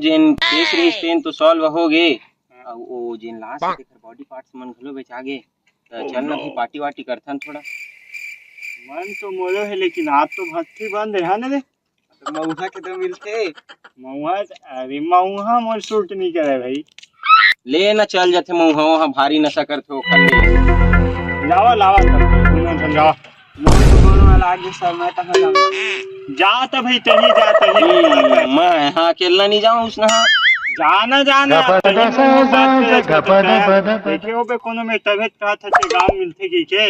जेन case रही तेन तो सॉल्व हो गे वो जेन लास्ट तेकर बॉडी पार्ट्स मन घलो बेचागे चल ना भी पार्टी वार्टी करथन थोड़ा मन तो मोरो है लेकिन आज तो भट्टी बंद है ना रे। तो मऊहा के तो मिलते मऊहा अरे मऊहा मोर सूट नहीं करे भाई। ले ना चल जाते मऊहा वहाँ भारी नशा करथे ओखर ले लावा लावा तुम जाओ वाला आगे सर मैं कहाँ जाऊँगा जा तो भाई तही जा तही मैं यहाँ अकेला नहीं जाऊँ उसने जाना जाना देखे हो पे कोनो में तबियत का था गांव मिलते की के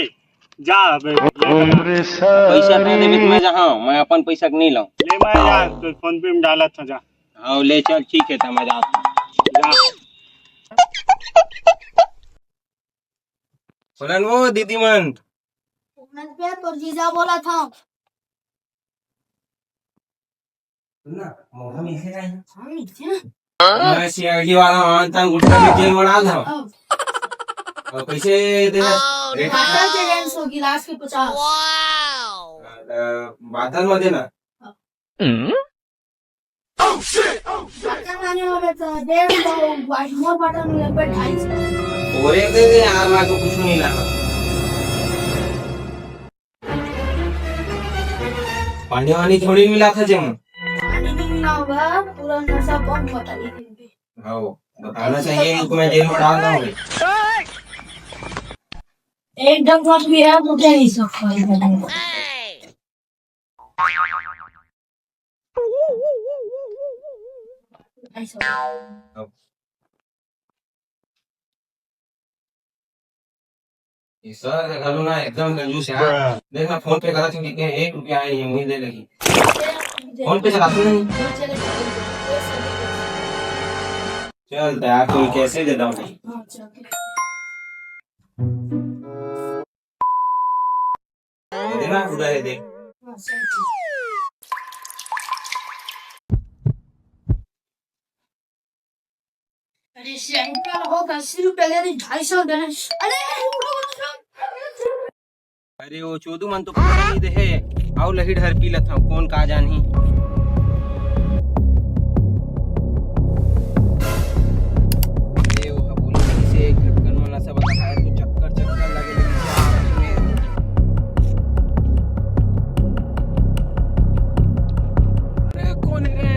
जा पैसा तो देबे मैं जहाँ मैं अपन पैसा के नहीं लाऊं ले मैं जा तो फोन पे में डाला था जा हाँ ले चल ठीक है तो मैं जाता जा बोलन वो दीदी मन तो जीजा बोला था ना मोहा मिले नहीं हम नीचे मैं सीआईडी वाला मानता हूँ गुस्सा में जेल बना था और पैसे दे रेट बादल के रेंज हो गिलास के 50 बादल में देना बादल खाने वाले तो 150 वाइट मोर बटन में पे 250 और एक दे दे यार मैं तो कुछ नहीं लाना पानी वानी थोड़ी मिला था जेम पानी नहीं मिला होगा पूरा नशा बम बता दी हाँ बताना चाहिए इनको मैं जेल में डाल दूंगा एकदम फट भी है मुझे नहीं सकता ये सर घलो ना एकदम कंजूस है देखना फोन पे करा थी कि 1 रुपया आई मुझे दे लगी फोन पे चलाते नहीं चल दया तो कैसे दे दूं देना उधर दे अरे शंकर हो 80 रुपए ले रही 250 देने अरे वो चोदू मन तो पता नहीं दे है आओ लही ढर पी लथा कौन का जानी ये वो बोल से एक ढक्कन वाला सब बताया तो चक्कर चक्कर लगे लगी अरे कौन है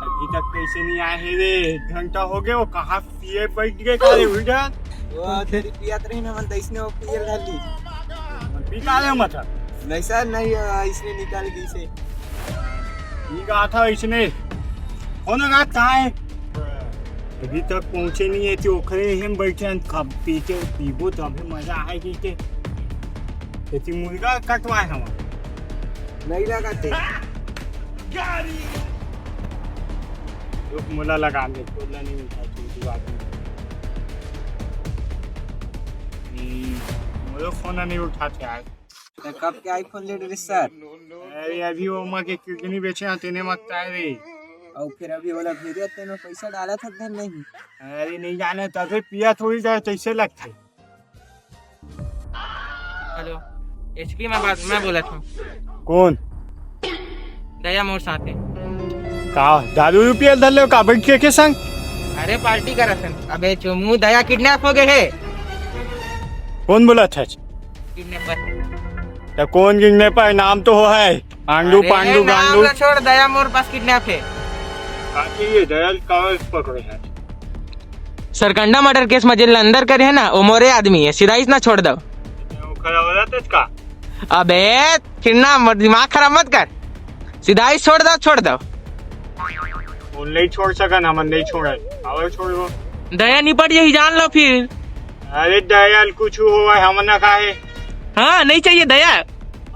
अभी तक कैसे नहीं आए रे 1 घंटा हो गया वो कहाँ पिए बैठ गए काले उल्टा वो तेरी पियात रही ना मन इसने वो पियर डाली पी काले मत नहीं सर नहीं इसने निकाल दी से ये कहा था इसने होना कहा कहाँ है अभी तक पहुँचे नहीं है तो ओखरे हम बैठे कब पीते पीबो तो अभी मजा आएगी के खेती मुर्गा कटवाए हम नहीं लगाते रुक मुला लगा दे बोला नहीं उठा छोटी बात मुझे फोन नहीं उठाते आज तो कब के आईफोन ले रहे सर अरे अभी वो माँ के किडनी बेचे हैं तेने मकता है रे और फिर अभी वाला भेजा तेने पैसा डाला था धन नहीं अरे नहीं जाने तभी पिया थोड़ी देर कैसे लगते हेलो एचपी में बात मैं बोला था कौन दया मोर साथ है का दारू रुपया धर लो का बैठ के संग अरे पार्टी करा था अबे चुमू दया किडनैप हो गए है कौन बोला था किडनैपर तो कौन गिरने पर नाम तो हो है पांडू पांडू गांडू छोड़ दया मोर पास किडनैप है ये दयाल कागज पकड़े हैं सरकंडा मर्डर केस में जेल अंदर करे है ना वो मोरे आदमी है सीधा इस ना छोड़ दो वो खड़ा हो जाता इसका अबे फिर ना दिमाग खराब मत कर सीधा ही छोड़ दो वो नहीं छोड़ सका ना मन नहीं छोड़ा और छोड़ो दया निपट यही जान लो फिर अरे दयाल कुछ हुआ है हम ना खाए हाँ नहीं चाहिए दया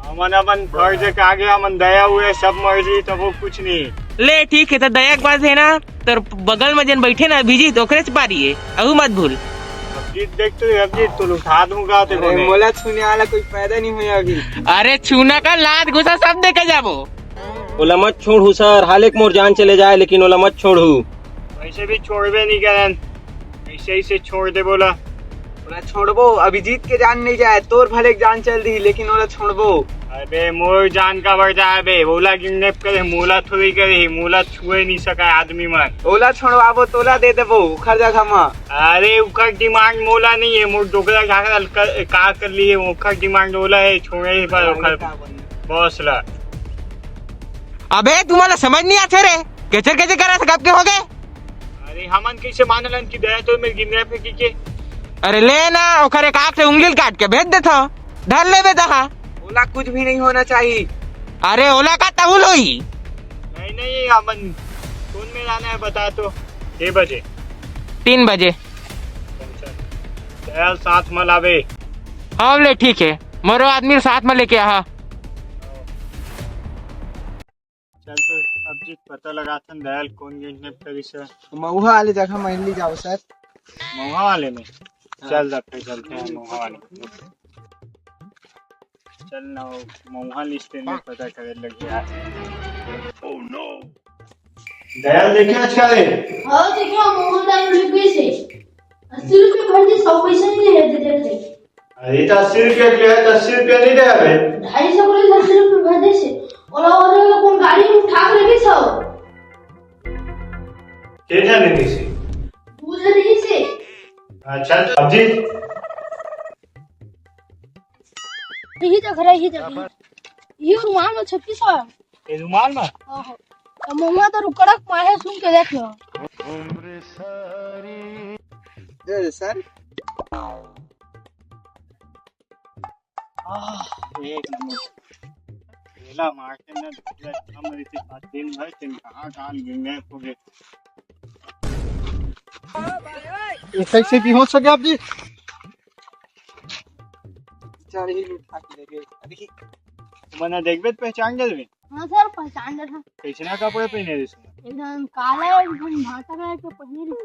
हमन अपन फर्ज के आगे हमन दया हुए सब मर्जी तो वो कुछ नहीं ले ठीक है तो दया के पास है ना तो बगल में जन बैठे ना अभिजीत ओकरे से पारी है अहू मत भूल अभिजीत देख तो अभिजीत तो उठा दूंगा तो अरे मोला छूने वाला कोई पैदा नहीं हुआ अभी अरे छूना का लात घुसा सब देखे जाबो ओला मत छोड़ू सर हाल एक मोर जान चले जाए लेकिन ओला मत छोड़ू वैसे भी छोड़बे नहीं करन ऐसे ही से छोड़ दे बोला छोड़बो अभिजीत के जान नहीं जाए तोर भले जान चल दी लेकिन ओला छोड़बो अबे मोर जान का बढ़ता है बे, ओला किडनैप करे, मोला थोड़ी करे, मोला छुए नहीं सका आदमी मन। ओला छोड़वाबो तोला दे देबो उखर जगह में। अरे उखर डिमांड मोला नहीं है, मोर डोकरा का कर लिए, उखर डिमांड ओला है, छोड़े ही पर उखर बॉस ला। अबे तुम्हाला समझ नहीं आते रे, कैसे कैसे करा कब के हो गए? अरे हमन कैसे मानलन की दया तो मेरे किडनैप की के। अरे ले ना ओखर एक आँख से उंगली काट के भेज देता, धर ले बे दहा। ओला कुछ भी नहीं होना चाहिए। अरे ओला का तहुल होई। नहीं हमन कौन में जाना है बता तो। 6 बजे 3 बजे चल साथ में लावे। हाँ ले ठीक है, मोरो आदमी साथ में लेके आ। चल तो अब जी पता लगा था दयाल कौन किडनैप करी सर। महुआ वाले जगह मान ली जाओ सर। महुआ वाले में चल रखे चलते हैं महुआ वाले में। चल ना महुआ लिस्ट में पता करे लग गया। दयाल देखे अच्छा रे। हाँ देखिए मोहन दाल रुक गई से 80 रुपये भर दी, 100 पैसा नहीं है दे दे। अरे तो 80 रुपया के है, 80 रुपया नहीं दे अबे। 250 बोले 80 रुपये भर दे से और कौन गाड़ी में उठा के लगे सो के जाने किसी पूछ रही से। अच्छा अब जी यही जगह रही जगह ये रुमाल में 3600 है। ये रुमाल में ओहो तो मम्मा तो कड़क मारे सुन के देख लो। सर एक नंबर पहला मार्केट में हम रहते 7 दिन भर दिन कहाँ किडनैप हो गए। कैसे भी हो सके आप जी? चढ़ी उठा के ले गए। मना देखबे तो पहचान गए रे। हाँ सर पहचान रहा। कैसे ना कपड़े पहने रे इसमें। एकदम काला एकदम भाटा कलर के पहने रही।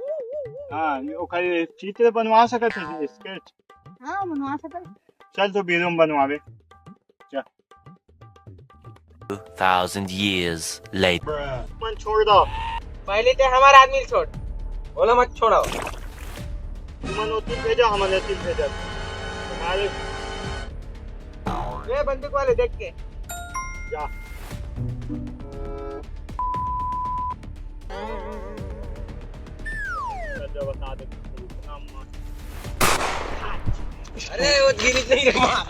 हां ओकर चित्र बनवा सकत है स्केच। हाँ बनवा सकते। चल तो बेरूम बनवावे। 2,000 years later. मन छोड़ दो। पहले तो हमारा आदमी छोड़, ओला मत छोड़ो। मन उतिल भेजा, हमने उतिल भेजा। हमारे ये बंदूक वाले देख के जा। बता दे इतना अरे वो गिरी नहीं रे मार।